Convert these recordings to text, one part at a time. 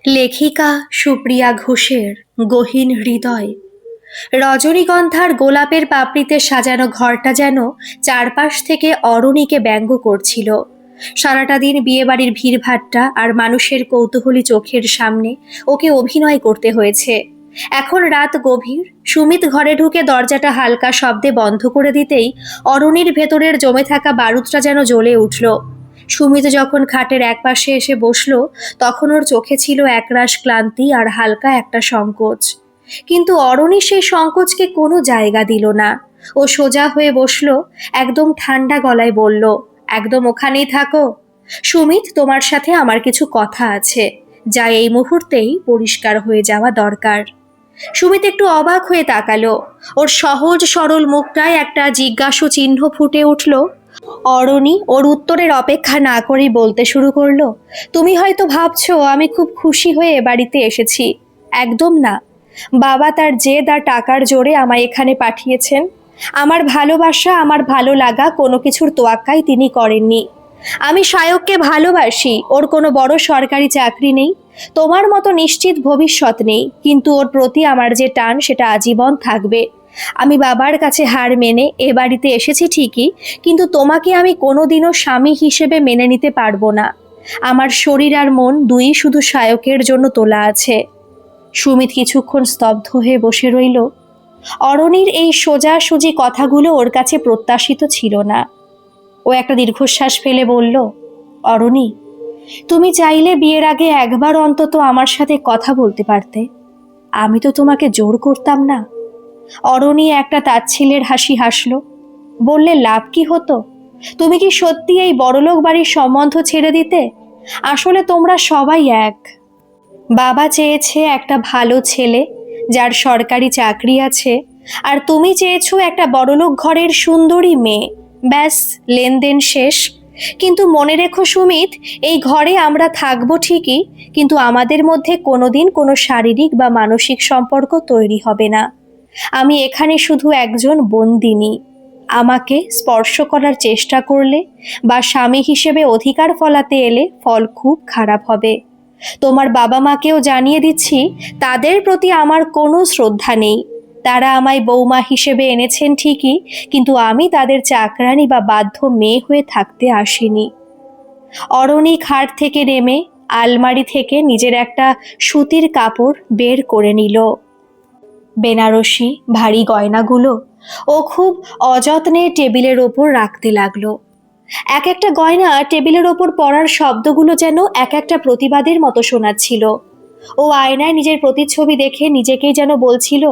লেখিকা সুপ্রিয়া ঘোষের গহীন হৃদয়। রজনীগন্ধার গোলাপের পাপড়িতে সাজানো ঘরটা যেন চারপাশ থেকে অরণিকে ব্যঙ্গ করছিল। সারাটা দিন বিয়েবাড়ির ভিড়ভাট্টা আর মানুষের কৌতূহলী চোখের সামনে ওকে অভিনয় করতে হয়েছে। এখন রাত গভীর। সুমিত ঘরে ঢুকে দরজাটা হালকা শব্দে বন্ধ করে দিতেই অরণির ভেতরের জমে থাকা বারুদটা যেন জ্বলে উঠল। সুমিত যখন খাটের একপাশে এসে বসলো, তখন ওর চোখে ছিল একরাশ ক্লান্তি আর হালকা একটা সংকোচ। কিন্তু অরণি সেই সংকোচকে কোনো জায়গা দিল না। ও সোজা হয়ে বসলো, একদম ঠান্ডা গলায় বলল, একদম ওখানেই থাকো। সুমিত, তোমার সাথে আমার কিছু কথা আছে, যা এই মুহূর্তেই পরিষ্কার হয়ে যাওয়া দরকার। সুমিত একটু অবাক হয়ে তাকালো। ওর সহজ সরল মুখটায় একটা জিজ্ঞাসু চিহ্ন ফুটে উঠল। অরণি ওর উত্তরের অপেক্ষা না করেই বলতে শুরু করলো, তুমি হয়তো ভাবছো আমি খুব খুশি হয়ে এ বাড়িতে এসেছি। একদম না। বাবা তার জেদ আর টাকার জোরে আমায় এখানে পাঠিয়েছেন। আমার ভালোবাসা, আমার ভালো লাগা কোনো কিছুর তোয়াক্কাই তিনি করেননি। আমি সায়ককে ভালোবাসি, ওর কোনো বড় সরকারি চাকরি নেই, তোমার মতো নিশ্চিত ভবিষ্যৎ নেই, কিন্তু ওর প্রতি আমার যে টান সেটা আজীবন থাকবে। আমি বাবার কাছে হার মেনে এ বাড়িতে এসেছি ঠিকই, কিন্তু তোমাকে আমি কোনোদিনও স্বামী হিসেবে মেনে নিতে পারবো না। আমার শরীর আর মন দুই শুধু সায়কের জন্য তোলা আছে। সুমিত কিছুক্ষণ স্তব্ধ হয়ে বসে রইল। অরণির এই সোজাসুজি কথাগুলো ওর কাছে প্রত্যাশিত ছিল না। ও একটা দীর্ঘশ্বাস ফেলে বলল, অরণি, তুমি চাইলে বিয়ের আগে একবার অন্তত আমার সাথে কথা বলতে পারতে। আমি তো তোমাকে জোর করতাম না। অরণি একটা তাচ্ছিল্যের হাসি হাসল। বললে, লাভ কি হতো? তুমি কি সত্যি এই বড়লোক বাড়ির সম্বন্ধ ছেড়ে দিতে? আসলে তোমরা সবাই এক। বাবা চেয়েছে একটা ভালো ছেলে যার সরকারি চাকরি আছে, আর তুমি চেয়েছো একটা বড়লোক ঘরের সুন্দরী মেয়ে। ব্যাস, লেনদেন শেষ। কিন্তু মনে রেখো সুমিত, এই ঘরে আমরা থাকবো ঠিকই, কিন্তু আমাদের মধ্যে কোনোদিন কোনো শারীরিক বা মানসিক সম্পর্ক তৈরি হবে না। আমি এখানে শুধু একজন বন্দিনী। আমাকে স্পর্শ করার চেষ্টা করলে বা স্বামী হিসেবে অধিকার ফলাতে এলে ফল খুব খারাপ হবে। তোমার বাবা মাকেও জানিয়ে দিচ্ছি, তাদের প্রতি আমার কোনো শ্রদ্ধা নেই। তারা আমায় বৌমা হিসেবে এনেছেন ঠিকই, কিন্তু আমি তাদের চাকরানি বা বাধ্য মেয়ে হয়ে থাকতে আসিনি। অরণি খাট থেকে নেমে আলমারি থেকে নিজের একটা সুতির কাপড় বের করে নিল। বেনারসি ভারী গয়নাগুলো ও খুব অযত্নে টেবিলের ওপর রাখতে লাগলো। এক একটা গয়না টেবিলের ওপর পড়ার শব্দগুলো যেন এক একটা প্রতিবাদের মতো শোনাচ্ছিল। ও আয়নায় নিজের প্রতিচ্ছবি দেখে নিজেকেই যেন বলছিল,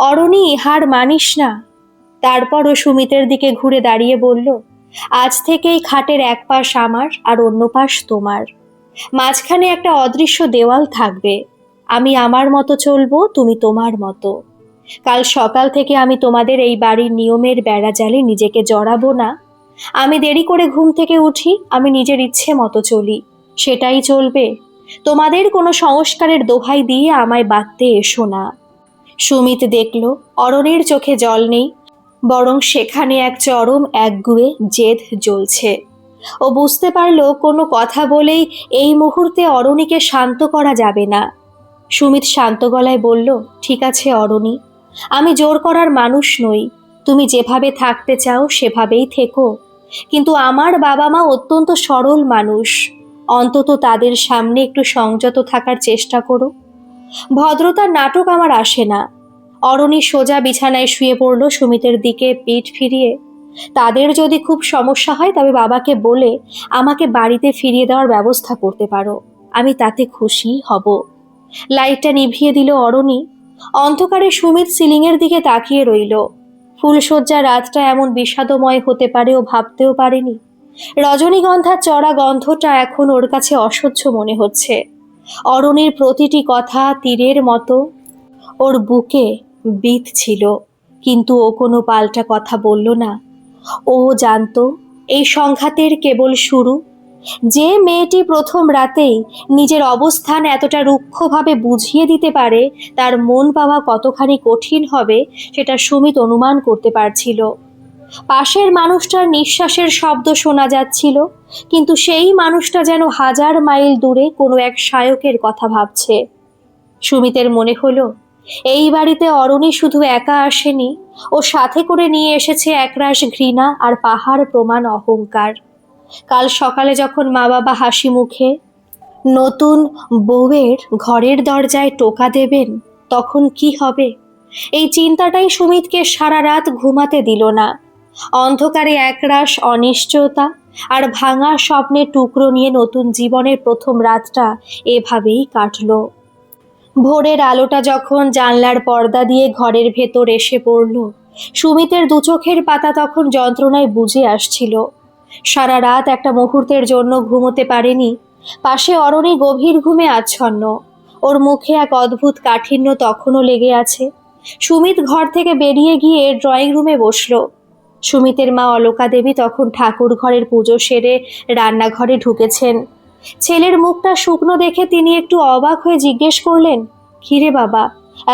অরণি, হার মানিস না। তারপর ও সুমিতের দিকে ঘুরে দাঁড়িয়ে বলল, আজ থেকে এই খাটের এক পাশ আমার আর অন্য পাশ তোমার। মাঝখানে একটা অদৃশ্য দেওয়াল থাকবে। আমি আমার মতো চলবো, তুমি তোমার মতো। কাল সকাল থেকে আমি তোমাদের এই বাড়ির নিয়মের বেড়াজালে নিজেকে জড়াবো না। আমি দেরি করে ঘুম থেকে উঠি, আমি নিজের ইচ্ছে মতো চলি, সেটাই চলবে। তোমাদের কোনো সংস্কারের দোহাই দিয়ে আমায় বাঁধতে এসো না। সুমিত দেখল অরণির চোখে জল নেই, বরং সেখানে এক চরম একগুঁয়ে জেদ জ্বলছে। ও বুঝতে পারল কোনো কথা বলেই এই মুহূর্তে অরণিকে শান্ত করা যাবে না। সুমিত শান্ত গলায় বলল, ঠিক আছে অরণি, আমি জোর করার মানুষ নই। তুমি যেভাবে থাকতে চাও সেভাবেই থেকো, কিন্তু আমার বাবা মা অত্যন্ত সরল মানুষ। অন্তত তাদের সামনে একটু সংযত থাকার চেষ্টা করো। ভদ্রতার নাটক আমার আসে না। অরণি সোজা বিছানায় শুয়ে পড়ল, সুমিতের দিকে পিঠ ফিরিয়ে। তাদের যদি খুব সমস্যা হয় তবে বাবাকে বলে আমাকে বাড়িতে ফিরিয়ে দেওয়ার ব্যবস্থা করতে পারো, আমি তাতে খুশি হব। লাইটটা নিভিয়ে দিল অরণি। অন্ধকারে সুমিত সিলিংয়ের দিকে তাকিয়ে রইল। ফুলশয্যা রাতটা এমন বিষাদময় হতে পারে ও ভাবতেও পারেনি। রজনীগন্ধার চড়া গন্ধটা এখন ওর কাছে অসহ্য মনে হচ্ছে। অরণির প্রতিটি কথা তীরের মতো ওর বুকে বিঁধছিল, কিন্তু ও কোনো পাল্টা কথা বলল না। ও জানতো এই সংঘাতের কেবল শুরু। যে মেয়েটি প্রথম রাতেই নিজের অবস্থান এতটা রুক্ষভাবে বুঝিয়ে দিতে পারে, তার মন পাওয়া কতখানি কঠিন হবে সেটা সুমিত অনুমান করতে পারছিল। পাশের মানুষটার নিঃশ্বাসের শব্দ শোনা যাচ্ছিল, কিন্তু সেই মানুষটা যেন হাজার মাইল দূরে কোনো এক শায়কের কথা ভাবছে। সুমিতের মনে হলো এই বাড়িতে অরণি শুধু একা আসেনি, ও সাথে করে নিয়ে এসেছে একরাশ ঘৃণা আর পাহাড় প্রমাণ অহংকার। কাল সকালে যখন মা বাবা হাসি মুখে নতুন বউয়ের ঘরের দরজায় টোকা দেবেন, তখন কি হবে? এই চিন্তাটাই সুমিতকে সারা রাত ঘুমাতে দিল না। অন্ধকারে একরাশ অনিশ্চয়তা আর ভাঙা স্বপ্নের টুকরো নিয়ে নতুন জীবনের প্রথম রাতটা এভাবেই কাটলো। ভোরের আলোটা যখন জানলার পর্দা দিয়ে ঘরের ভেতর এসে পড়ল, সুমিতের দু চোখের পাতা তখন যন্ত্রণায় বুজে আসছিল। সারা রাত একটা মুহূর্তের জন্য ঘুমোতে পারেনি। পাশে অরণি গভীর ঘুমে আচ্ছন্ন, ওর মুখে এক অদ্ভুত কাঠিন্য তখনও লেগে আছে। সুমিত ঘর থেকে বেরিয়ে গিয়ে ড্রয়িং রুমে বসলো। সুমিতের মা অলকা দেবী তখন ঠাকুর ঘরের পুজো সেরে রান্নাঘরে ঢুকেছেন। ছেলের মুখটা শুকনো দেখে তিনি একটু অবাক হয়ে জিজ্ঞেস করলেন, কিরে বাবা,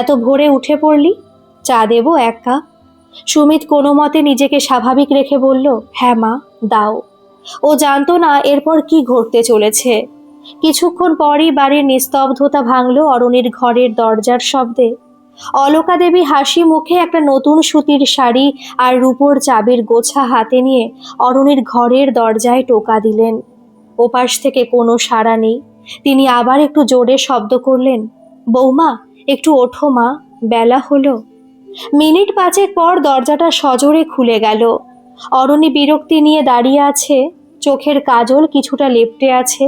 এত ভোরে উঠে পড়লি? চা দেবো এক কাপ? সুমিত কোনো মতে নিজেকে স্বাভাবিক রেখে বলল, হ্যাঁ মা, দাও। ও জানতো না এরপর কি ঘটতে চলেছে। কিছুক্ষণ পরই বাড়ির নিস্তব্ধতা ভাঙল অরণির ঘরের দরজার শব্দে। অলকা দেবী হাসি মুখে একটা নতুন সুতির শাড়ি আর রূপোর চাবির গোছা হাতে নিয়ে অরণির ঘরের দরজায় টোকা দিলেন। ওপাশ থেকে কোনো সাড়া নেই। তিনি আবার একটু জোরে শব্দ করলেন, বৌমা, একটু ওঠো মা, বেলা হলো। মিনিট পাঁচেক পর দরজাটা সজোরে খুলে গেল। অরণি বিরক্তি নিয়ে দাঁড়িয়ে আছে, চোখের কাজল কিছুটা লেপ্টে আছে,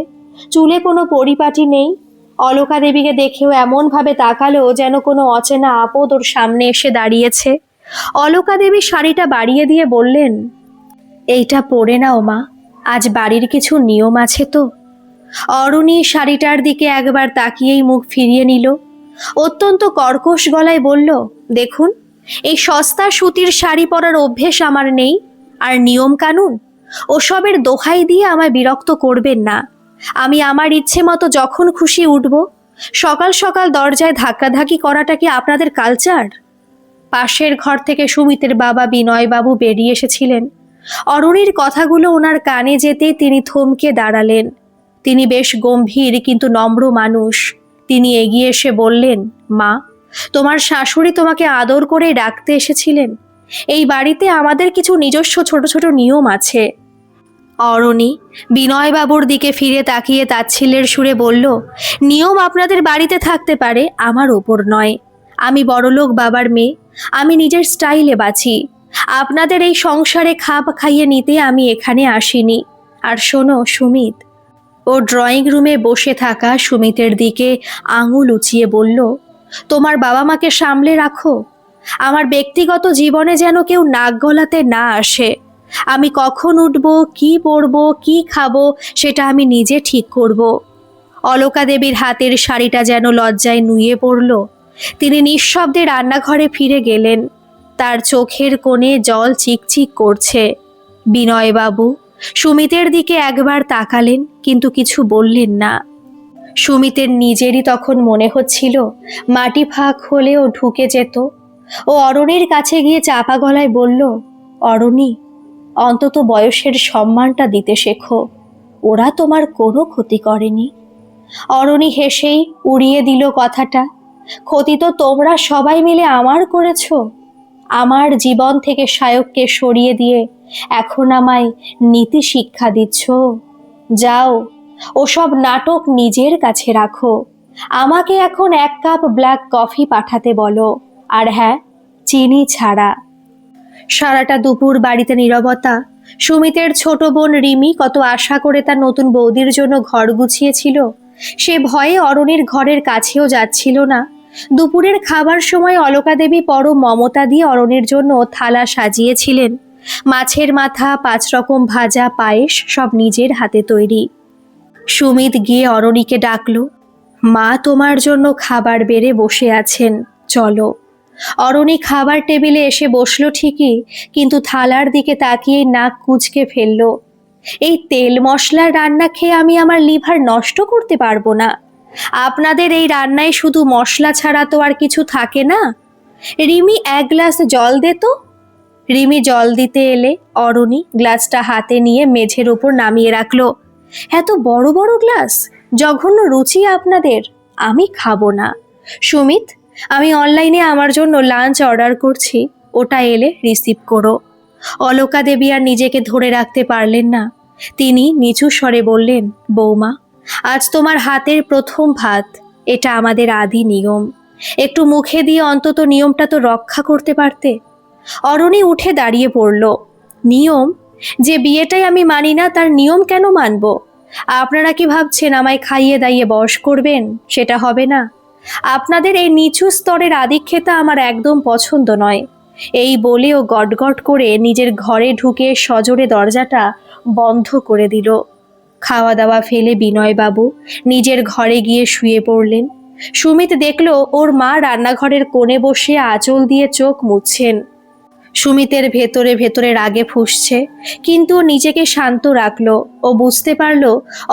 চুলে কোনো পরিপাটি নেই। অলকা দেবীকে দেখেও এমনভাবে তাকালো যেন কোনো অচেনা আপদ ওর সামনে এসে দাঁড়িয়েছে। অলকা দেবী শাড়িটা বাড়িয়ে দিয়ে বললেন, এইটা পরে নাও মা, আজ বাড়ির কিছু নিয়ম আছে তো। অরণি শাড়িটার দিকে একবার তাকিয়েই মুখ ফিরিয়ে নিল। অত্যন্ত কর্কশ গলায় বলল, দেখুন, এই সস্তা সুতির শাড়ি পরার অভ্যেস আমার নেই, আর নিয়ম কানুন ওসবের দোহাই দিয়ে আমায় বিরক্ত করবেন না। আমি আমার ইচ্ছে মতো যখন খুশি উঠব। সকাল সকাল দরজায় ধাক্কাধাক্কি করাটা কি আপনাদের কালচার? পাশের ঘর থেকে সুমিতের বাবা বিনয়বাবু বেরিয়ে এসেছিলেন। অরণির কথাগুলো ওনার কানে যেতেই তিনি থমকে দাঁড়ালেন। তিনি বেশ গম্ভীর কিন্তু নম্র মানুষ। তিনি এগিয়ে এসে বললেন, মা, তোমার শাশুড়ি তোমাকে আদর করে ডাকতে এসেছিলেন। এই বাড়িতে আমাদের কিছু নিজস্ব ছোট ছোট নিয়ম আছে। অরণি বিনয়বাবুর দিকে ফিরে তাকিয়ে তাচ্ছিল্যের সুরে বলল, নিয়ম আপনাদের বাড়িতে থাকতে পারে, আমার ওপর নয়। আমি বড়লোক বাবার মেয়ে, আমি নিজের স্টাইলে বাঁচি। আপনাদের এই সংসারে খাপ খাইয়ে নিতে আমি এখানে আসিনি। আর শোনো সুমিত, ও ড্রয়িং রুমে বসে থাকা সুমিতের দিকে আঙুল উঁচিয়ে বলল, তোমার বাবা মাকে সামলে রাখো। আমার ব্যক্তিগত জীবনে যেন কেউ নাক গলাতে না আসে। আমি কখন উঠব, কি পরব, কি খাবো, সেটা আমি নিজে ঠিক করব। অলকা দেবীর হাতের শাড়িটা যেন লজ্জায় নুয়ে পড়ল। তিনি নিঃশব্দে রান্নাঘরে ফিরে গেলেন। তার চোখের কোণে জল চিকচিক করছে। বিনয়বাবু সুমিতের দিকে একবার তাকালেন, কিন্তু কিছু বললেন না। সুমিতের নিজেরই তখন মনে হচ্ছিল মাটি ফাঁক হলেও ঢুকে যেত। ও অরণির কাছে গিয়ে চাপা গলায় বলল, অরণি, অন্তত বয়সের সম্মানটা দিতে শেখো। ওরা তোমার কোনো ক্ষতি করেনি। অরণি হেসেই উড়িয়ে দিল কথাটা, ক্ষতি তো তোমরা সবাই মিলে আমার করেছো। আমার জীবন থেকে শায়ককে সরিয়ে দিয়ে এখন আমায় নীতি শিক্ষা দিচ্ছ। যাও, ওসব নাটক নিজের কাছে রাখো। আমাকে এখন এক কাপ ব্ল্যাক কফি পাঠাতে বলো, আর হ্যাঁ, চিনি ছাড়া। সারাটা দুপুর বাড়িতে নীরবতা। সুমিতের ছোট বোন রিমি কত আশা করে তার নতুন বৌদির জন্য ঘর গুছিয়েছিল। সে ভয়ে অরণির ঘরের কাছেও যাচ্ছিল না। দুপুরের খাবার সময় অলকা দেবী পরম মমতা দিয়ে অরণির জন্য থালা সাজিয়েছিলেন। মাছের মাথা, 5 রকম ভাজা, পায়েস সব নিজের হাতে তৈরি। সুমিত গিয়ে অরণিকে ডাকল, মা তোমার জন্য খাবার বেড়ে বসে আছেন, চলো। অরণি খাবার টেবিলে এসে বসলো ঠিকই, কিন্তু থালার দিকে তাকিয়ে নাক কুঁচকে ফেলল। এই তেল মশলার রান্না খেয়ে আমি আমার লিভার নষ্ট করতে পারবো না। আপনাদের এই রান্নায় শুধু মশলা ছাড়া তো আর কিছু থাকে না। রিমি, 1 গ্লাস জল দে তো। রিমি জল দিতে এলে অরণি গ্লাসটা হাতে নিয়ে মেঝের ওপর নামিয়ে রাখলো। এত বড় বড় গ্লাস, জঘন্য রুচি আপনাদের, আমি খাবো না। সুমিত, আমি অনলাইনে আমার জন্য লাঞ্চ অর্ডার করছি, ওটা এলে রিসিভ করো। অলকা দেবী আর নিজেকে ধরে রাখতে পারলেন না। তিনি নিচু স্বরে বললেন, বৌমা, আজ তোমার হাতের প্রথম ভাত, এটা আমাদের আদি নিয়ম। একটু মুখে দিয়ে অন্তত নিয়মটা তো রক্ষা করতে পারতে। অরণি উঠে দাঁড়িয়ে পড়ল। নিয়ম? যে বিয়েটাই আমি মানি না তার নিয়ম কেন মানব? আপনারা কি ভাবছেন আমায় খাইয়ে দাইয়ে বশ করবেন? সেটা হবে না। আপনাদের এই নিচু স্তরের আদিক্ষেতা আমার একদম পছন্দ নয়। এই বলেও গটগট করে নিজের ঘরে ঢুকে সজোরে দরজাটা বন্ধ করে দিল। খাওয়া দাওয়া ফেলে বিনয়বাবু নিজের ঘরে গিয়ে শুয়ে পড়লেন। সুমিত দেখল ওর মা রান্নাঘরের কোণে বসে আঁচল দিয়ে চোখ মুছছেন। সুমিতের ভেতরে ভেতরে রাগে ফুঁসছে, কিন্তু ও নিজেকে শান্ত রাখলো। ও বুঝতে পারল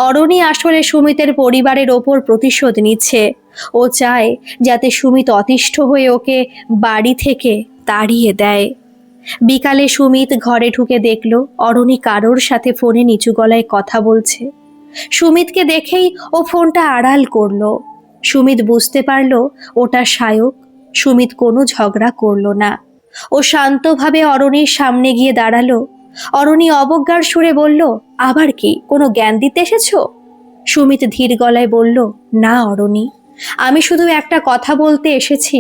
অরণি আসলে সুমিতের পরিবারের ওপর প্রতিশোধ নিচ্ছে। ও চায় যাতে সুমিত অতিষ্ঠ হয়ে ওকে বাড়ি থেকে তাড়িয়ে দেয়। বিকালে সুমিত ঘরে ঢুকে দেখল অরণি কারোর সাথে ফোনে নিচু গলায় কথা বলছে। সুমিতকে দেখেই ও ফোনটা আড়াল করলো। সুমিত বুঝতে পারল ওটা সায়ক। সুমিত কোনো ঝগড়া করলো না। ও শান্তভাবে অরণির সামনে গিয়ে দাঁড়ালো। অরণি অবজ্ঞার সুরে বলল, আবার কি, কোনো জ্ঞান দিতে এসেছো? সুমিত ধীর গলায় বলল, না অরণি, আমি শুধু একটা কথা বলতে এসেছি।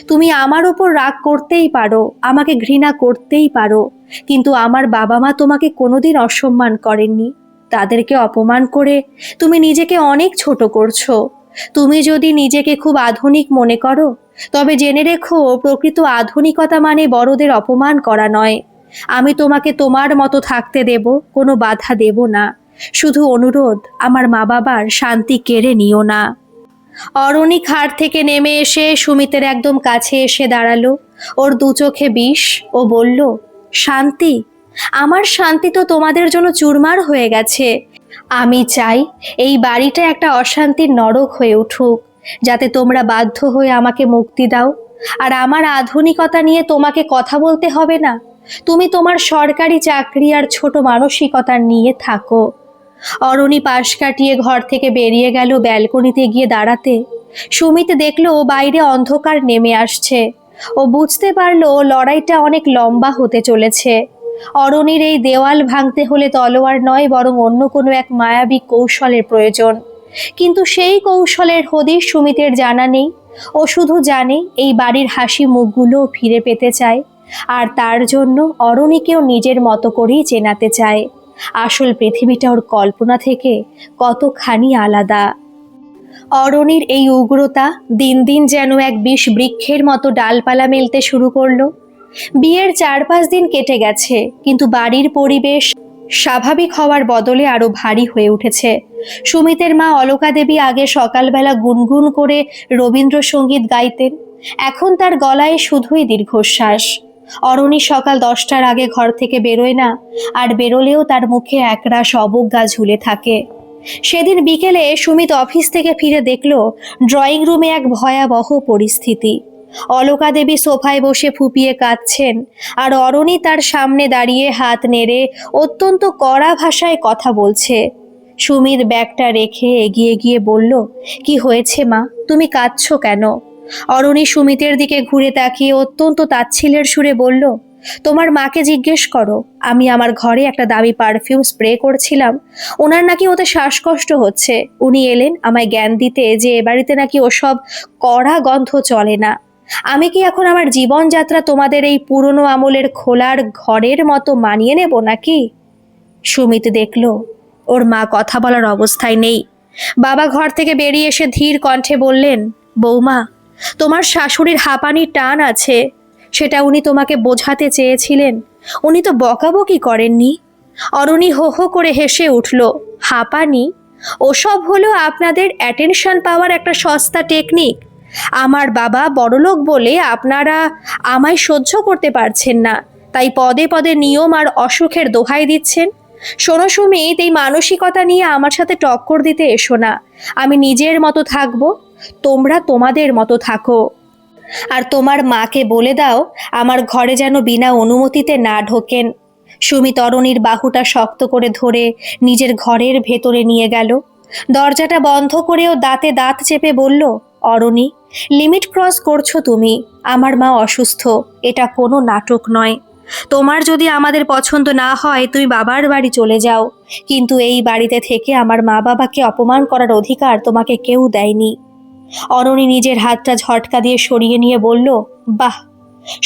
তুমি আমার ওপর রাগ করতেই পারো, আমাকে ঘৃণা করতেই পারো, কিন্তু আমার বাবা মা তোমাকে কোনোদিন অসম্মান করেননি। তাদেরকে অপমান করে তুমি নিজেকে অনেক ছোট করছো। তুমি যদি নিজেকে খুব আধুনিক মনে করো, তবে জেনে রেখো প্রকৃত আধুনিকতা মানে বড়দের অপমান করা নয়। আমি তোমাকে তোমার মতো থাকতে দেব, কোনো বাধা দেব না। শুধু অনুরোধ, আমার মা বাবার শান্তি কেড়ে নিও না। অরণি খাট থেকে নেমে এসে সুমিতের একদম কাছে এসে দাঁড়ালো। ওর দু চোখে বিষ। ও বলল, শান্তি? আমার শান্তি তো তোমাদের জন্য চুরমার হয়ে গেছে। আমি চাই এই বাড়িটা একটা অশান্তির নরক হয়ে উঠুক, যাতে তোমরা বাধ্য হয়ে আমাকে মুক্তি দাও। আর আমার আধুনিকতা নিয়ে তোমাকে কথা বলতে হবে না। তুমি তোমার সরকারি চাকরি আর ছোট মানসিকতা নিয়ে থাকো। অরণি পাশ কাটিয়ে ঘর থেকে বেরিয়ে গেল ব্যালকনিতে গিয়ে দাঁড়াতে। সুমিত দেখলো বাইরে অন্ধকার নেমে আসছে। ও বুঝতে পারলো লড়াইটা অনেক লম্বা হতে চলেছে। অরণির এই দেওয়াল ভাঙতে হলে তলোয়ার নয়, বরং অন্য কোনো এক মায়াবী কৌশলের প্রয়োজন। কিন্তু সেই কৌশলের হদিশ সুমিতের জানা নেই। ও শুধু জানে এই বাড়ির হাসি মুখগুলো ফিরে পেতে চায়, আর তার জন্য অরণিকেও নিজের মতো করেই চেনাতে চায়। আসল পৃথিবীটা ওর কল্পনা থেকে কতখানি আলাদা। অরণির এই উগ্রতা দিন দিন যেন এক বিষ বৃক্ষের মতো ডালপালা মেলতে শুরু করলো। বিয়ের 4-5 দিন কেটে গেছে, কিন্তু বাড়ির পরিবেশ স্বাভাবিক হওয়ার বদলে আরো ভারী হয়ে উঠেছে। সুমিতের মা অলকা দেবী আগে সকালবেলা গুনগুন করে রবীন্দ্রসঙ্গীত গাইতেন। এখন তার গলায় শুধুই দীর্ঘশ্বাস। অরণি সকাল 10টার আগে ঘর থেকে বেরোয় না, আর বেরোলেও তার মুখে একরাশ অবজ্ঞা ঝুলে থাকে। সেদিন বিকেলে সুমিত অফিস থেকে ফিরে দেখল ড্রয়িং রুমে এক ভয়াবহ পরিস্থিতি। অলকা দেবী সোফায় বসে ফুপিয়ে কাঁদছেন, আর অরণি তার সামনে দাঁড়িয়ে হাত নেড়ে অত্যন্ত কড়া ভাষায় কথা বলছে। সুমিত ব্যাগটা রেখে এগিয়ে গিয়ে বলল, কি হয়েছে মা, তুমি কাঁদছো কেন? অরণি সুমিতের দিকে ঘুরে তাকিয়ে অত্যন্ত তাচ্ছিল্যের সুরে বলল, তোমার মাকে জিজ্ঞেস করো। আমি আমার ঘরে একটা দামি পারফিউম স্প্রে করছিলাম, ওনার নাকি ওতে শ্বাসকষ্ট হচ্ছে। উনি এলেন আমায় জ্ঞান দিতে যে এ বাড়িতে নাকি ওসব কড়া গন্ধ চলে না। আমি কি এখন আমার জীবনযাত্রা তোমাদের এই পুরনো আমলের খোলার ঘরের মতো মানিয়ে নেব নাকি? সুমিত দেখল ওর মা কথা বলার অবস্থায় নেই। বাবা ঘর থেকে বেরিয়ে এসে ধীর কণ্ঠে বললেন, বৌমা, তোমার শাশুড়ির হাঁপানির টান আছে, সেটা উনি তোমাকে বোঝাতে চেয়েছিলেন, উনি তো বকাবকি করেননি। অরণি হো হো করে হেসে উঠল। হাঁপানি? ওসব হলো আপনাদের অ্যাটেনশন পাওয়ার একটা সস্তা টেকনিক। আমার বাবা বড়লোক বলে আপনারা আমায় সহ্য করতে পারছেন না, তাই পদে পদে নিয়ম আর অসুখের দোহাই দিচ্ছেন। শোনো সুমিত, এই মানসিকতা নিয়ে আমার সাথে টক্কর দিতে এসো না। আমি নিজের মতো থাকবো, তোমরা তোমাদের মতো থাকো। আর তোমার মাকে বলে দাও আমার ঘরে যেন বিনা অনুমতিতে না ঢোকেন। সুমিত অরণির বাহুটা শক্ত করে ধরে নিজের ঘরের ভেতরে নিয়ে গেল। দরজাটা বন্ধ করেও দাঁতে দাঁত চেপে বলল, অরণি, লিমিট ক্রস করছো তুমি। আমার মা অসুস্থ, এটা কোনো নাটক নয়। তোমার যদি আমাদের পছন্দ না হয় তুমি বাবার বাড়ি চলে যাও, কিন্তু এই বাড়িতে থেকে আমার মা বাবাকে অপমান করার অধিকার তোমাকে কেউ দেয়নি। অরণি নিজের হাতটা ঝটকা দিয়ে সরিয়ে নিয়ে বলল, বাহ,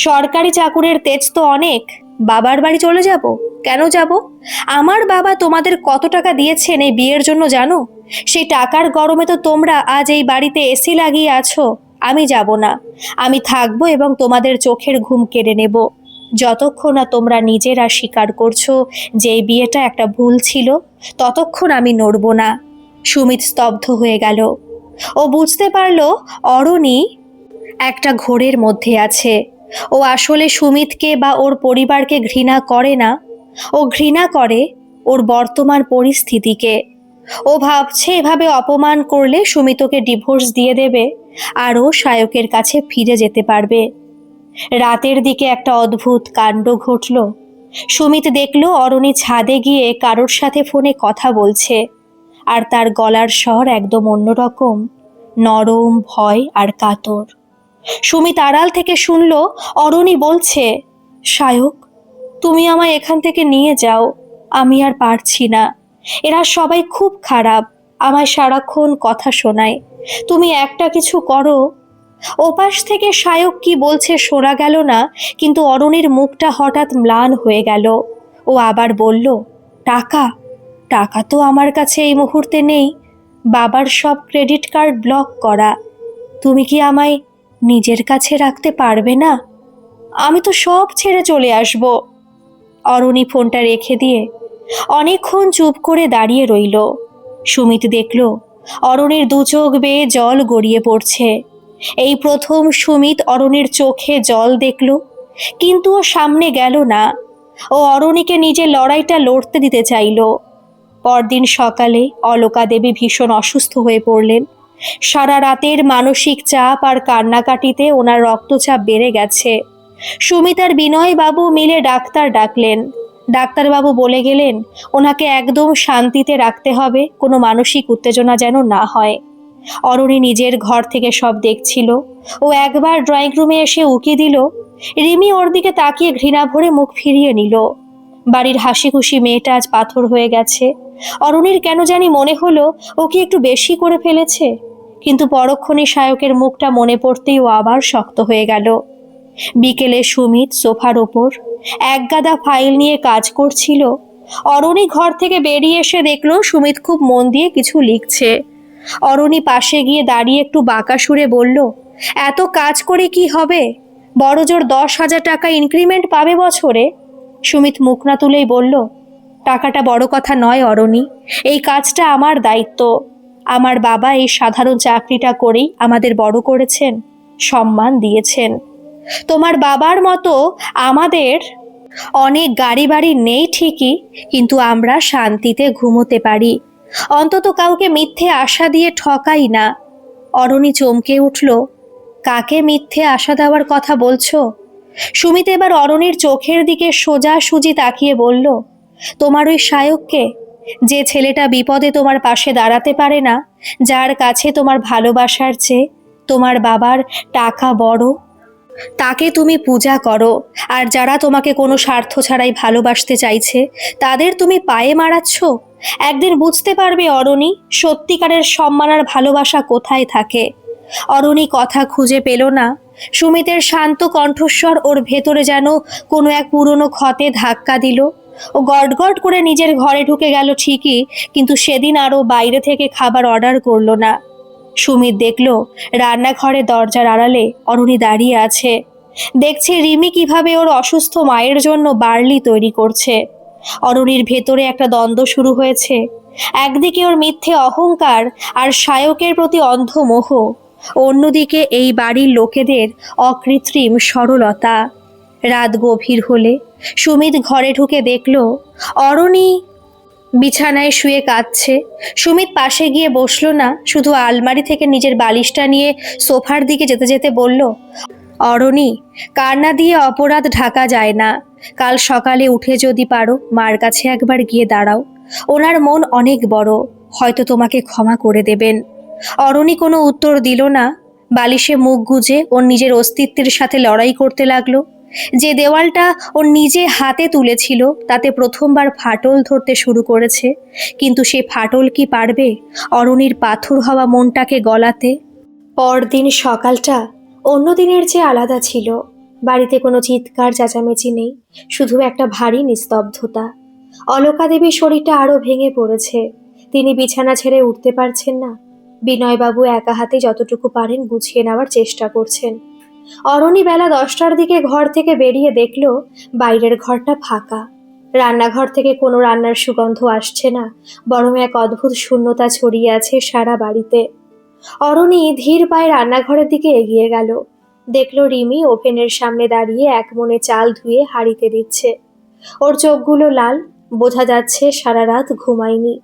সরকারি চাকুরের তেজ তো অনেক। বাবার বাড়ি চলে যাব? কেন যাব? আমার বাবা তোমাদের কত টাকা দিয়েছেন এই বিয়ের জন্য জানো? সেই টাকার গরমে তো তোমরা আজ এই বাড়িতে এসি লাগিয়ে আছো। আমি যাব না, আমি থাকবো এবং তোমাদের চোখের ঘুম কেড়ে নেব, যতক্ষণ না তোমরা নিজেরা স্বীকার করছো যে এই বিয়েটা একটা ভুল ছিল, ততক্ষণ আমি নড়ব না। সুমিত স্তব্ধ হয়ে গেল। ও বুঝতে পারলো অরণি একটা ঘোরের মধ্যে আছে। ও আসলে সুমিতকে বা ওর পরিবারকে ঘৃণা করে না, ও ঘৃণা করে ওর বর্তমান পরিস্থিতিকে। ও ভাবছে এভাবে অপমান করলে সুমিত ওকে ডিভোর্স দিয়ে দেবে আর ও সায়কের কাছে ফিরে যেতে পারবে। রাতের দিকে একটা অদ্ভুত কাণ্ড ঘটল। সুমিত দেখল অরণি ছাদে গিয়ে কারোর সাথে ফোনে কথা বলছে, আর তার গলার স্বর একদম অন্যরকম, নরম, ভয় আর কাতর। সুমিত আড়াল থেকে শুনল অরণি বলছে, সায়ক, তুমি আমায় এখান থেকে নিয়ে যাও, আমি আর পারছি না। এরা সবাই খুব খারাপ, আমায় সারাক্ষণ কথা শোনায়। তুমি একটা কিছু করো। ওপাশ থেকে সায়ক কি বলছে শোনা গেল না, কিন্তু অরণির মুখটা হঠাৎ ম্লান হয়ে গেল। ও আবার বলল, টাকা? টাকা তো আমার কাছে এই মুহূর্তে নেই, বাবার সব ক্রেডিট কার্ড ব্লক করা। তুমি কি আমায় নিজের কাছে রাখতে পারবে না? আমি তো সব ছেড়ে চলে আসব। অরণি ফোনটা রেখে দিয়ে অনেকক্ষণ চুপ করে দাঁড়িয়ে রইল। সুমিত দেখল অরণির দু চোখ বেয়ে জল গড়িয়ে পড়ছে। এই প্রথম সুমিত অরণির চোখে জল দেখল, কিন্তু ও সামনে গেল না। ও অরণিকে নিজের লড়াইটা লড়তে দিতে চাইল। পরদিন সকালে অলকা দেবী ভীষণ অসুস্থ হয়ে পড়লেন। সারা রাতের মানসিক চাপ আর কান্নাকাটিতে ওনার রক্তচাপ বেড়ে গেছে। সুমিত আর বিনয় বাবু মিলে ডাক্তার ডাকলেন। ডাক্তারবাবু বলে গেলেন ওনাকে একদম শান্তিতে রাখতে হবে, কোনো মানসিক উত্তেজনা যেন না হয়। অরণি নিজের ঘর থেকে সব দেখছিল। ও একবার ড্রয়িং রুমে এসে উকি দিল। রিমি ওর দিকে তাকিয়ে ঘৃণা ভরে মুখ ফিরিয়ে নিল। বাড়ির হাসি খুশি মেয়েটা আজ পাথর হয়ে গেছে। অরণির কেন জানি মনে হলো ও কি একটু বেশি করে ফেলেছে, কিন্তু পরক্ষণে সায়কের মুখটা মনে পড়তেই ও আবার শক্ত হয়ে গেল। বিকেলে সুমিত সোফার ওপর একগাদা ফাইল নিয়ে কাজ করছিল। অরণি ঘর থেকে বেরিয়ে এসে দেখলো সুমিত খুব মন দিয়ে কিছু লিখছে। অরণি পাশে গিয়ে দাঁড়িয়ে একটু বাঁকা সুরে বলল, এত কাজ করে কি হবে? বড়জোর 10,000 টাকা ইনক্রিমেন্ট পাবে বছরে। সুমিত মুখ না তুলেই বলল, টাকাটা বড় কথা নয় অরণি, এই কাজটা আমার দায়িত্ব। আমার বাবা এই সাধারণ চাকরিটা করেই আমাদের বড় করেছেন, সম্মান দিয়েছেন। তোমার বাবার মতো আমাদের অনেক গাড়ি বাড়ি নেই ঠিকই, কিন্তু আমরা শান্তিতে ঘুমোতে পারি। অন্তত কাউকে মিথ্যে আশা দিয়ে ঠকাই না। অরণি চমকে উঠল, কাকে মিথ্যে আশা দেওয়ার কথা বলছো? সুমিত এবার অরণির চোখের দিকে সোজাসুজি তাকিয়ে বলল, তোমার ওই সায়ককে, যে ছেলেটা বিপদে তোমার পাশে দাঁড়াতে পারে না, যার কাছে তোমার ভালোবাসার চেয়ে তোমার বাবার টাকা বড়, তাকে তুমি পূজা করো। আর যারা তোমাকে কোনো স্বার্থ ছাড়াই ভালোবাসতে চাইছে তাদের তুমি পায়ে মারাচ্ছ। একদিন বুঝতে পারবে অরণি, সত্যিকারের সম্মান আর ভালোবাসা কোথায় থাকে। অরণি কথা খুঁজে পেল না। সুমিতের শান্ত কণ্ঠস্বর ওর ভেতরে যেন কোনো এক পুরনো ক্ষতে ধাক্কা দিল। ও গটগট করে নিজের ঘরে ঢুকে গেল ঠিকই, কিন্তু সেদিন আরও বাইরে থেকে খাবার অর্ডার করলো না। সুমিত দেখল রান্নাঘরে দরজার আড়ালে অরণি দাঁড়িয়ে আছে। দেখছে রিমি কিভাবে ওর অসুস্থ মায়ের জন্য বার্লি তৈরি করছে। অরণির ভেতরে একটা দ্বন্দ্ব শুরু হয়েছে। একদিকে ওর মিথ্যে অহংকার আর সায়কের প্রতি অন্ধ মোহ, অন্যদিকে এই বাড়ির লোকেদের অকৃত্রিম সরলতা। রাত গভীর হলে সুমিত ঘরে ঢুকে দেখল অরণি বিছানায় শুয়ে কাঁদছে। সুমিত পাশে গিয়ে বসলো না, শুধু আলমারি থেকে নিজের বালিশটা নিয়ে সোফার দিকে যেতে যেতে বলল, অরণি, কান্না দিয়ে অপরাধ ঢাকা যায় না। কাল সকালে উঠে যদি পারো মার কাছে একবার গিয়ে দাঁড়াও। ওনার মন অনেক বড়, হয়তো তোমাকে ক্ষমা করে দেবেন। অরণি কোনো উত্তর দিল না। বালিশে মুখ গুজে ওর নিজের অস্তিত্বের সাথে লড়াই করতে লাগলো। যে দেওয়ালটা ওর নিজে হাতে তুলেছিল তাতে প্রথমবার ফাটল ধরতে শুরু করেছে, কিন্তু সে ফাটল কি পারবে অরণির পাথর হওয়া মনটাকে গলাতে? পরদিন সকালটা অন্য দিনের চেয়ে আলাদা ছিল। বাড়িতে কোনো চিৎকার চেঁচামেচি নেই, শুধু একটা ভারী নিস্তব্ধতা। অলকা দেবীর শরীরটা আরো ভেঙে পড়েছে। তিনি বিছানা ছেড়ে উঠতে পারছেন না। বিনয়বাবু একা হাতে যতটুকু পারেন গুছিয়ে নেওয়ার চেষ্টা করছেন। অরণি বেলা 10টার দিকে ঘর থেকে বেরিয়ে দেখল বাইরের ঘরটা ফাঁকা। রান্নাঘর থেকে কোনো রান্নার সুগন্ধ আসছে না, বরং এক অদ্ভুত শূন্যতা ছড়িয়ে আছে সারা বাড়িতে। অরণি ধীর পায়ে রান্নাঘরের দিকে এগিয়ে গেল। দেখল রিমি ওভেনের সামনে দাঁড়িয়ে একমনে চাল ধুয়ে হাঁড়িতে দিচ্ছে। ওর চোখগুলো লাল, বোঝা যাচ্ছে সারা রাত ঘুমায়নি।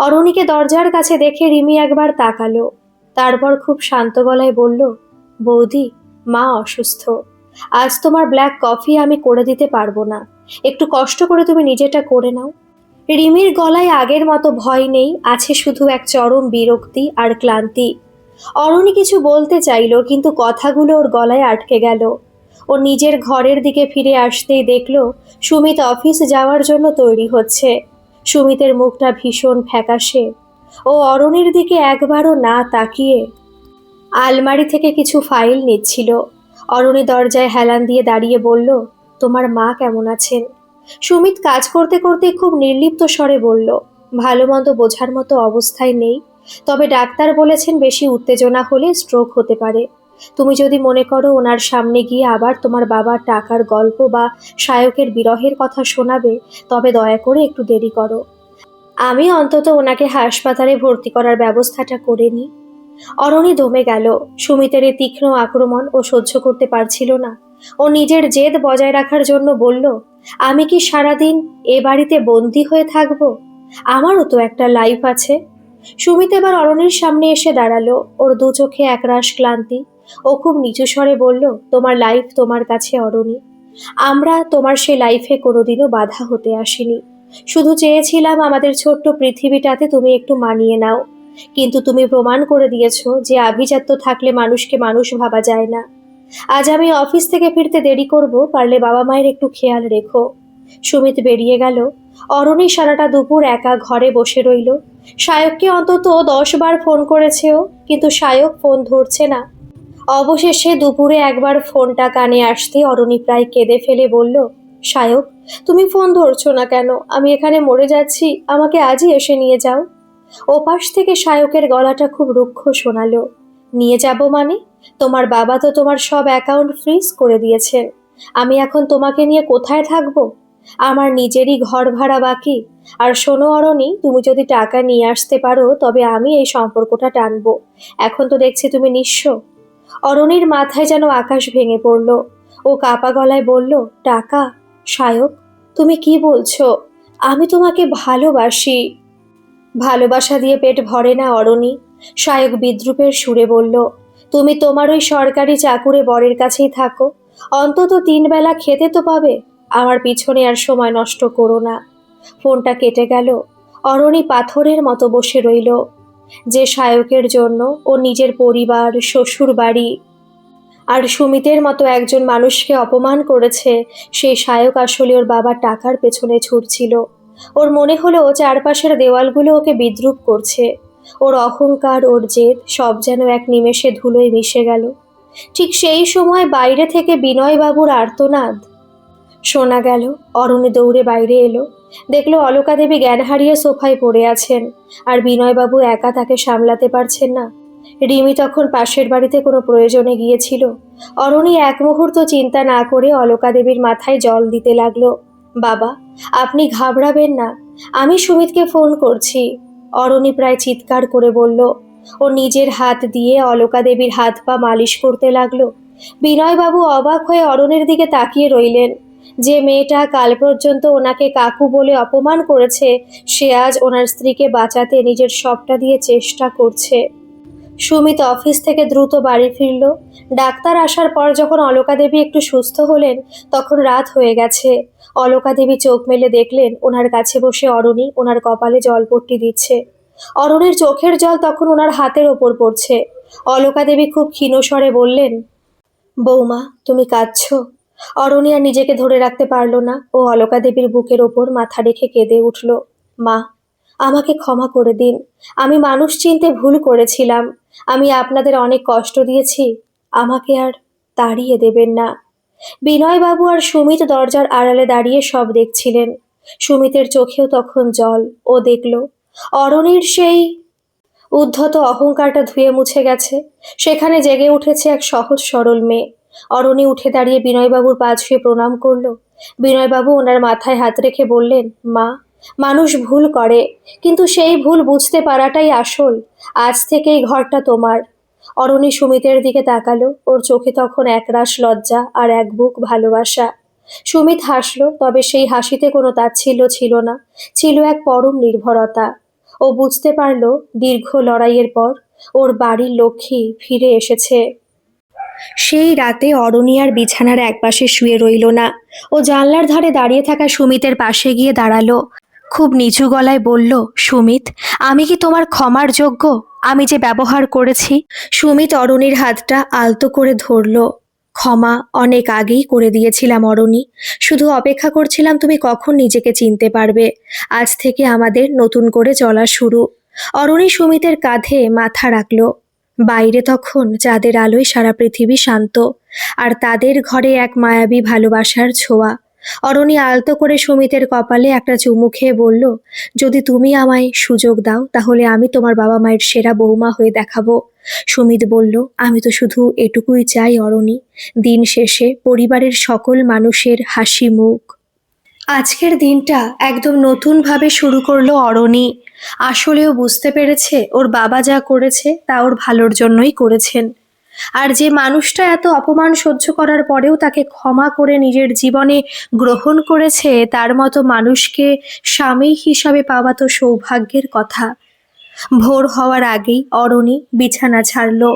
অরণিকে দরজার কাছে দেখে রিমি একবার তাকালো, তারপর খুব শান্ত গলায় বলল, বৌদি, মা অসুস্থ। আজ তোমার ব্ল্যাক কফি আমি করে দিতে পারবো না, একটু কষ্ট করে তুমি নিজেটা করে নাও। রিমির গলায় আগের মতো ভয় নেই, আছে শুধু এক চরম বিরক্তি আর ক্লান্তি। অরণি কিছু বলতে চাইলো, কিন্তু কথাগুলো ওর গলায় আটকে গেল। ও নিজের ঘরের দিকে ফিরে আসতেই দেখল সুমিত অফিস যাওয়ার জন্য তৈরি হচ্ছে। সুমিতের মুখটা ভীষণ ফ্যাকাশে। ও অরণির দিকে একবারও না তাকিয়ে আলমারি থেকে কিছু ফাইল নিচ্ছিল। অরণি দরজায় হেলান দিয়ে দাঁড়িয়ে বলল, তোমার মা কেমন আছেন? সুমিত কাজ করতে করতে খুব নির্লিপ্ত স্বরে বলল, ভালো মন্দ বোঝার মতো অবস্থায় নেই, তবে ডাক্তার বলেছেন বেশি উত্তেজনা হলে স্ট্রোক হতে পারে। তুমি যদি মনে করো ওনার সামনে গিয়ে আবার তোমার বাবার টাকার গল্প বা সায়কের বিরহের কথা শোনাবে, তবে দয়া করে একটু দেরি করো। আমি অন্তত ওনাকে হাসপাতালে ভর্তি করার ব্যবস্থাটা করে নিই। অরণি দমে গেল। সুমিতের এই তীক্ষ্ণ আক্রমণ ও সহ্য করতে পারছিল না। ও নিজের জেদ বজায় রাখার জন্য বলল, আমি কি সারাদিন এ বাড়িতে বন্দি হয়ে থাকব? আমারও তো একটা লাইফ আছে। সুমিত এবার অরণির সামনে এসে দাঁড়ালো, ওর দু চোখে একরাশ ক্লান্তি। ও খুব নিচু স্বরে বলল, তোমার লাইফ তোমার কাছে অরণি। আমরা তোমার সে লাইফে কোনোদিনও বাধা হতে আসিনি। শুধু চেয়েছিলাম আমাদের ছোট্ট পৃথিবীটাতে তুমি একটু মানিয়ে নাও। কিন্তু তুমি প্রমাণ করে দিয়েছো যে আভিজাত্য থাকলে মানুষকে মানুষ ভাবা যায় না। আজ আমি অফিস থেকে ফিরতে দেরি করব, পারলে বাবা মায়ের একটু খেয়াল রেখো। সুমিত বেরিয়ে গেল। অরণি সারাটা দুপুর একা ঘরে বসে রইল। সায়ককে অন্তত 10বার ফোন করেছে ও, কিন্তু সায়ক ফোন ধরছে না। অবশেষে দুপুরে একবার ফোনটা কানে আসতে অরণি প্রায় কেঁদে ফেলে বলল, সায়ক, তুমি ফোন ধরছো না কেন? আমি এখানে মরে যাচ্ছি, আমাকে আজই এসে নিয়ে যাও। ওপাশ থেকে সায়কের গলাটা খুব রুক্ষ শোনালো। নিয়ে যাব মানে? তোমার বাবা তো তোমার সব অ্যাকাউন্ট ফ্রিজ করে দিয়েছেন। আমি এখন তোমাকে নিয়ে কোথায় থাকবো? আমার নিজেরই ঘর ভাড়া বাকি। আর শোনো অরণি, তুমি যদি টাকা নিয়ে আসতে পারো তবে আমি এই সম্পর্কটা টানবো। এখন তো দেখছি তুমি নিঃস্ব। অরণির মাথায় যেন আকাশ ভেঙে পড়ল। ও কাপা গলায় বলল, টাকা? সায়ক, তুমি কি বলছো? আমি তোমাকে ভালোবাসি। ভালোবাসা দিয়ে পেট ভরে না অরণি। সায়ক বিদ্রূপের সুরে বলল, তুমি তোমার ওই সরকারি চাকুরে বরের কাছেই থাকো, অন্তত 3 বেলা খেতে তো পাবে। আমার পিছনে আর সময় নষ্ট করো না। ফোনটা কেটে গেল। অরণি পাথরের মতো বসে রইল। যে সায়কের জন্য ও নিজের পরিবার, শ্বশুর বাড়ি আর সুমিতের মতো একজন মানুষকে অপমান করেছে, সেই সায়ক আসলে ওর বাবার টাকার পেছনে ছুটছিল। ওর মনে হলো চারপাশের দেওয়ালগুলো ওকে বিদ্রূপ করছে। ওর অহংকার, ওর জেদ সব যেন এক নিমেষে ধুলোয় মিশে গেল। ঠিক সেই সময় বাইরে থেকে বিনয়বাবুর আর্তনাদ শোনা গেল। অরণি দৌড়ে বাইরে এলো। দেখলো অলকা দেবী জ্ঞান হারিয়ে সোফায় পড়ে আছেন, আর বিনয়বাবু একা তাকে সামলাতে পারছেন না। রিমি তখন পাশের বাড়িতে কোনো প্রয়োজনে গিয়েছিল। অরণি এক মুহূর্ত চিন্তা না করে অলকা দেবীর মাথায় জল দিতে লাগলো। বাবা, আপনি ঘাবড়াবেন না, আমি সুমিতকে ফোন করছি। অরণি প্রায় চিৎকার করে বলল। ও নিজের হাত দিয়ে অলকা দেবীর হাত পা মালিশ করতে লাগলো। বিনয়বাবু অবাক হয়ে অরণির দিকে তাকিয়ে রইলেন। যে মেয়েটা কাল পর্যন্ত ওনাকে কাকু বলে অপমান করেছে, সে আজ ওনার স্ত্রীকে বাঁচাতে নিজের সবটা দিয়ে চেষ্টা করছে। সুমিত অফিস থেকে দ্রুত বাড়ি ফিরল। ডাক্তার আসার পর যখন অলকা দেবী একটু সুস্থ হলেন, তখন রাত হয়ে গেছে। অলকা দেবী চোখ মেলে দেখলেন ওনার কাছে বসে অরণি ওনার কপালে জলপট্টি দিচ্ছে। অরণির চোখের জল তখন ওনার হাতের ওপর পড়ছে। অলকা দেবী খুব ক্ষীণ স্বরে বললেন, বৌমা, তুমি কাঁদছো? অরণি আর নিজেকে ধরে রাখতে পারল না। ও অলকা দেবীর বুকের ওপর মাথা রেখে কেঁদে উঠল। মা, আমাকে ক্ষমা করে দিন। আমি মানুষ চিনতে ভুল করেছিলাম। আমি আপনাদের অনেক কষ্ট দিয়েছি। আমাকে আর তাড়িয়ে দেবেন না। বিনয়বাবু আর সুমিত দরজার আড়ালে দাঁড়িয়ে সব দেখছিলেন। সুমিতের চোখেও তখন জল। ও দেখল অরণির সেই উদ্ধত অহংকারটা ধুয়ে মুছে গেছে। সেখানে জেগে উঠেছে এক সহজ সরল মেয়ে। অরণি উঠে দাঁড়িয়ে বিনয়বাবুর পা ছুঁয়ে প্রণাম করল। বিনয়বাবু ওনার মাথায় হাত রেখে বললেন, মা, মানুষ ভুল করে, কিন্তু সেই ভুল বুঝতে পারাটাই আসল। আজ থেকে এই ঘরটা তোমার। অরণি সুমিতের দিকে তাকালো। ওর চোখে তখন একরাশ লজ্জা আর এক বুক ভালোবাসা। সুমিত হাসলো, তবে সেই হাসিতে কোনো তাচ্ছিল্য ছিল না, ছিল এক পরম নির্ভরতা। ও বুঝতে পারল দীর্ঘ লড়াইয়ের পর ওর বাড়ির লক্ষ্মী ফিরে এসেছে। সেই রাতে অরণি আর বিছানার একপাশে শুয়ে রইল না। ও জানলার ধারে দাঁড়িয়ে থাকা সুমিতের পাশে গিয়ে দাঁড়ালো। খুব নিচু গলায় বলল, সুমিত, আমি কি তোমার ক্ষমার যোগ্য? আমি যে ব্যবহার করেছি। সুমিত অরণির হাতটা আলতো করে ধরল। ক্ষমা অনেক আগেই করে দিয়েছিলাম অরণি। শুধু অপেক্ষা করছিলাম তুমি কখন নিজেকে চিনতে পারবে। আজ থেকে আমাদের নতুন করে চলা শুরু। অরণি সুমিতের কাঁধে মাথা রাখল। বাইরে তখন চাঁদের আলোয় সারা পৃথিবী শান্ত, আর তাদের ঘরে এক মায়াবী ভালোবাসার ছোঁয়া। অরণি আলতো করে সুমিতের কপালে একটা চুমু খেয়ে বলল, যদি তুমি আমায় সুযোগ দাও তাহলে আমি তোমার বাবা মায়ের সেরা বৌমা হয়ে দেখাবো। সুমিত বলল, আমি তো শুধু এটুকুই চাই অরণি, দিন শেষে পরিবারের সকল মানুষের হাসি মুখ। আজকের দিনটা একদম নতুনভাবে শুরু করলো অরণি। আসলেও বুঝতে পেরেছে ওর বাবা যা করেছে তা ওর ভালোর জন্যই করেছেন। আর যে মানুষটা এত অপমান সহ্য করার পরেও তাকে ক্ষমা করে নিজের জীবনে গ্রহণ করেছে, তার মতো মানুষকে স্বামী হিসাবে পাওয়া তো সৌভাগ্যের কথা। ভোর হওয়ার আগেই অরণি বিছানা ছাড়ল।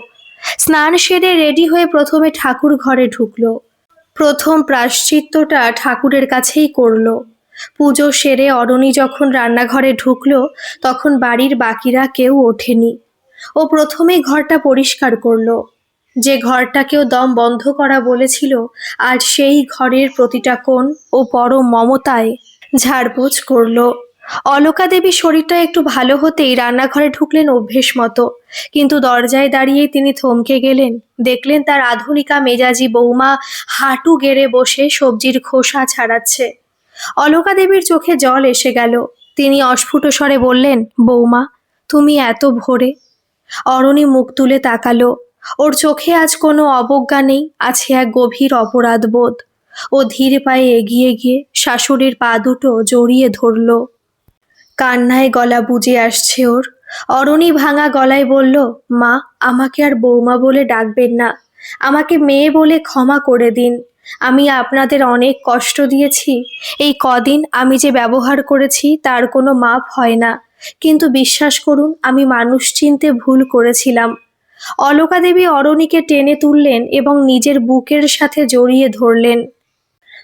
স্নান সেরে রেডি হয়ে প্রথমে ঠাকুর ঘরে ঢুকলো। প্রথম প্রায়শ্চিত্তটা ঠাকুরের কাছেই করলো। পুজো সেরে অরণি যখন রান্নাঘরে ঢুকলো, তখন বাড়ির বাকিরা কেউ ওঠেনি। ও প্রথমেই ঘরটা পরিষ্কার করলো। যে ঘরটাকেও দম বন্ধ করা বলেছিল, আজ সেই ঘরের প্রতিটা কোণ ও পরম মমতায় ঝাড়পোছ করলো। অলকা দেবী শরীরটা একটু ভালো হতেই রান্নাঘরে ঢুকলেন অভ্যেস মতো। কিন্তু দরজায় দাঁড়িয়েই তিনি থমকে গেলেন। দেখলেন তার আধুনিকা মেজাজি বৌমা হাঁটু গেড়ে বসে সবজির খোসা ছাড়াচ্ছে। অলকা দেবীর চোখে জল এসে গেল। তিনি অস্ফুট স্বরে বললেন, বৌমা, তুমি এত ভোরে? অরণি মুখ তুলে তাকালো। ওর চোখে আজ কোনো অবজ্ঞা নেই, আছে এক গভীর অপরাধ বোধ। ও ধীর পায়ে এগিয়ে গিয়ে শাশুড়ির পা দুটো জড়িয়ে ধরল। কান্নায় গলা বুজে আসছে ওর। অরণি ভাঙা গলায় বলল, মা, আমাকে আর বৌমা বলে ডাকবেন না। আমাকে মেয়ে বলে ক্ষমা করে দিন। আমি আপনাদের অনেক কষ্ট দিয়েছি। এই কদিন আমি যে ব্যবহার করেছি তার কোনো মাপ হয় না। কিন্তু বিশ্বাস করুন, আমি মানুষ চিনতে ভুল করেছিলাম। অলকা দেবী অরণিকে টেনে তুললেন এবং নিজের বুকের সাথে জড়িয়ে ধরলেন।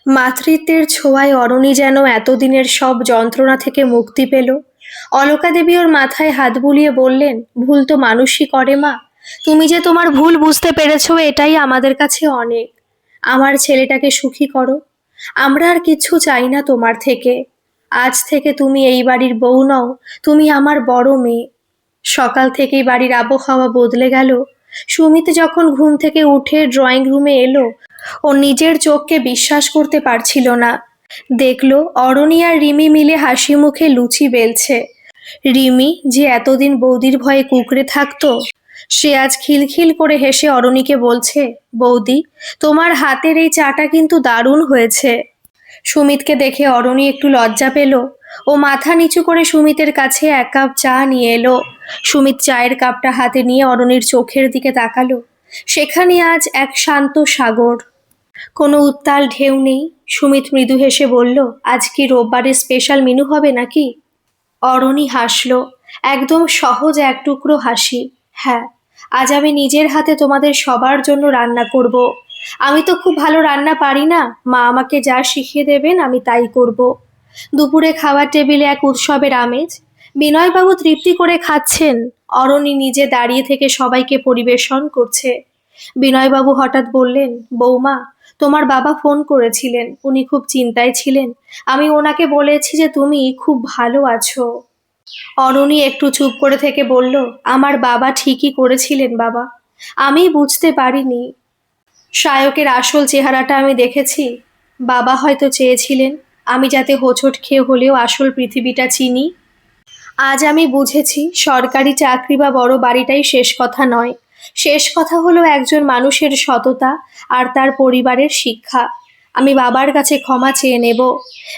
মাতৃত্বের ছোঁয়ায় অরণি যেন এতদিনের সব যন্ত্রণা থেকে মুক্তি পেল। অলকা দেবী ওর মাথায় হাত বুলিয়ে বললেন, ভুল তো মানুষই করে মা। তুমি যে তোমার ভুল বুঝতে পেরেছো, এটাই আমাদের কাছে অনেক। আমার ছেলেটাকে সুখী করো। আমরা আর কিচ্ছু চাই না তোমার থেকে। আজ থেকে তুমি এই বাড়ির বউ নও, তুমি আমার বড় মেয়ে। সকাল থেকেই বাড়ির আবহাওয়া বদলে গেল। সুমিত যখন ঘুম থেকে উঠে ড্রয়িং রুমে এলো, ও নিজের চোখকে বিশ্বাস করতে পারছিল না। দেখলো অরণি আর রিমি মিলে হাসি মুখে লুচি বেলছে। রিমি, যে এতদিন বৌদির ভয়ে কুঁকড়ে থাকতো, সে আজ খিলখিল করে হেসে অরণিকে বলছে, বৌদি, তোমার হাতের এই চাটা কিন্তু দারুণ হয়েছে। সুমিতকে দেখে অরণি একটু লজ্জা পেল। ও মাথা নিচু করে সুমিতের কাছে এক কাপ চা নিয়ে এলো। সুমিত চায়ের কাপটা হাতে নিয়ে অরণির চোখের দিকে তাকালো। সেখানে আজ এক শান্ত সাগর, কোনো উত্তাল ঢেউ নেই। সুমিত মৃদু হেসে বলল, আজ কি রোববারের স্পেশাল মেনু হবে নাকি? অরণি হাসল, একদম সহজ এক টুকরো হাসি। হ্যাঁ, আজ আমি নিজের হাতে তোমাদের সবার জন্য রান্না করব। আমি তো খুব ভালো রান্না পারি না, মা আমাকে যা শিখিয়ে দেবেন আমি তাই করব। দুপুরে খাওয়ার টেবিলে এক উৎসবের আমেজ। বিনয়বাবু তৃপ্তি করে খাচ্ছেন, অরণি নিজে দাঁড়িয়ে থেকে সবাইকে পরিবেশন করছে। বিনয়বাবু হঠাৎ বললেন, বৌমা, তোমার বাবা ফোন করেছিলেন, উনি খুব চিন্তায় ছিলেন। আমি ওনাকে বলেছি যে তুমি খুব ভালো আছো। অরণি একটু চুপ করে থেকে বলল, আমার বাবা ঠিকই করেছিলেন বাবা, আমি বুঝতে পারিনি। শায়কের আসল চেহারাটা আমি দেখেছি। বাবা হয়তো চেয়েছিলেন আমি যাতে হোঁচট খেয়ে হলেও আসল পৃথিবীটা চিনি। আজ আমি বুঝেছি সরকারি চাকরি বা বড় বাড়িটাই শেষ কথা নয়। শেষ কথা হলো একজন মানুষের সততা আর তার পরিবারের শিক্ষা। আমি বাবার কাছে ক্ষমা চেয়ে নেব।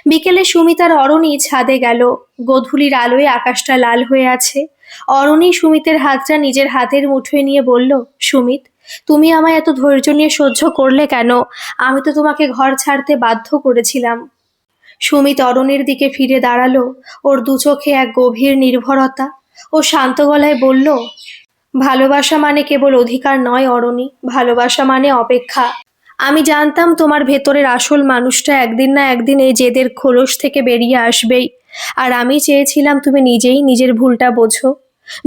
বিকেলে সুমিতার অরণি ছাদে গেল। গোধূলির আলোয় আকাশটা লাল হয়ে আছে। অরণি সুমিতের হাতটা নিজের হাতের মুঠোয় নিয়ে বলল, সুমিত, তুমি আমায় এত ধৈর্য নিয়ে সহ্য করলে কেন? আমি তো তোমাকে ঘর ছাড়তে বাধ্য করেছিলাম। সুমিত অরণির দিকে ফিরে দাঁড়ালো। ওর দু চোখে এক গভীর নির্ভরতা। ও শান্ত গলায় বলল, ভালোবাসা মানে কেবল অধিকার নয় অরণি, ভালোবাসা মানে অপেক্ষা। আমি জানতাম তোমার ভেতরের আসল মানুষটা একদিন না একদিন এই জেদের খোলস থেকে বেরিয়ে আসবেই। আর আমি চেয়েছিলাম তুমি নিজেই নিজের ভুলটা বোঝো।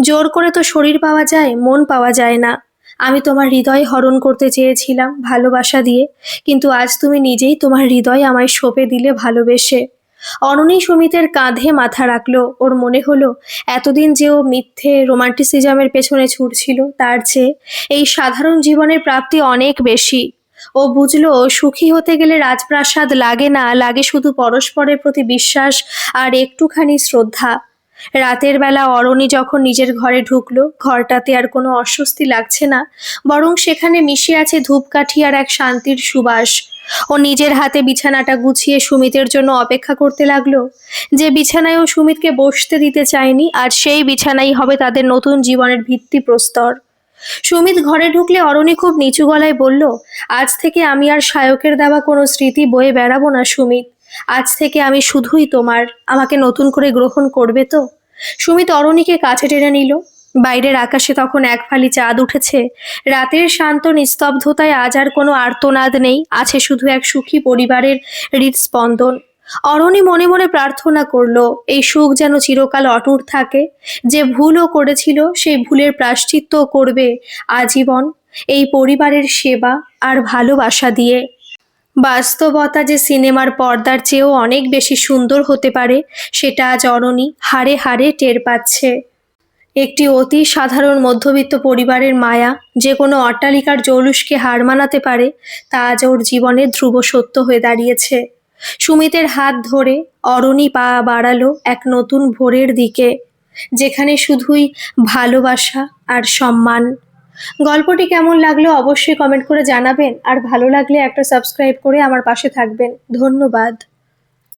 জোর করে তো শরীর পাওয়া যায়, মন পাওয়া যায় না। আমি তোমার হৃদয় হরণ করতে চেয়েছিলাম ভালোবাসা দিয়ে, কিন্তু আজ তুমি নিজেই তোমার হৃদয় আমায় সঁপে দিলে ভালোবেসে। অরণি সুমিতের কাঁধে মাথা রাখলো। ওর মনে হলো এতদিন যে ও মিথ্যে রোমান্টিসিজমের পেছনে ছুটছিল, তার চেয়ে এই সাধারণ জীবনের প্রাপ্তি অনেক বেশি। ও বুঝলো সুখী হতে গেলে রাজপ্রাসাদ লাগে না, লাগে শুধু পরস্পরের প্রতি বিশ্বাস আর একটুখানি শ্রদ্ধা। রাতের বেলা অরণি যখন নিজের ঘরে ঢুকলো, ঘরটাতে আর কোনো অস্বস্তি লাগছে না, বরং সেখানে মিশে আছে ধূপকাঠি আর এক শান্তির সুবাস। ও নিজের হাতে বিছানাটা গুছিয়ে সুমিতের জন্য অপেক্ষা করতে লাগলো। যে বিছানায় ও সুমিতকে বসতে দিতে চায়নি, আর সেই বিছানাই হবে তাদের নতুন জীবনের ভিত্তিপ্রস্তর। সুমিত ঘরে ঢুকলে অরণি খুব নিচু গলায় বলল, আজ থেকে আমি আর শায়কের দেওয়া কোনো স্মৃতি বয়ে বেড়াবো না সুমিত। আজ থেকে আমি শুধুই তোমার। আমাকে নতুন করে গ্রহণ করবে তো? সুমিত অরণিকে কাছে টেনে নিল। বাইরের আকাশে তখন এক ফালি চাঁদ উঠেছে। রাতের শান্ত নিস্তব্ধতায় আজ আর কোনো আর্তনাদ নেই, আছে শুধু এক সুখী পরিবারের হৃদস্পন্দন। অরণি মনে মনে প্রার্থনা করলো, এই সুখ যেন চিরকাল অটুট থাকে। যে ভুলও করেছিল সেই ভুলের প্রায়শ্চিত্ত করবে আজীবন, এই পরিবারের সেবা আর ভালোবাসা দিয়ে। বাস্তবতা যে সিনেমার পর্দার চেয়েও অনেক বেশি সুন্দর হতে পারে, সেটা আজ অরণি হাড়ে হাড়ে টের পাচ্ছে। একটি অতি সাধারণ মধ্যবিত্ত পরিবারের মায়া যে কোনো অট্টালিকার জৌলুসকে হার মানাতে পারে, তা আজ ওর জীবনে ধ্রুব সত্য হয়ে দাঁড়িয়েছে। সুমিতের হাত ধরে অরণি পা বাড়ালো এক নতুন ভোরের দিকে, যেখানে শুধুই ভালোবাসা আর সম্মান। গল্পটি কেমন লাগলো অবশ্যই কমেন্ট করে জানাবেন, আর ভালো লাগলে একটা সাবস্ক্রাইব করে আমার পাশে থাকবেন। ধন্যবাদ।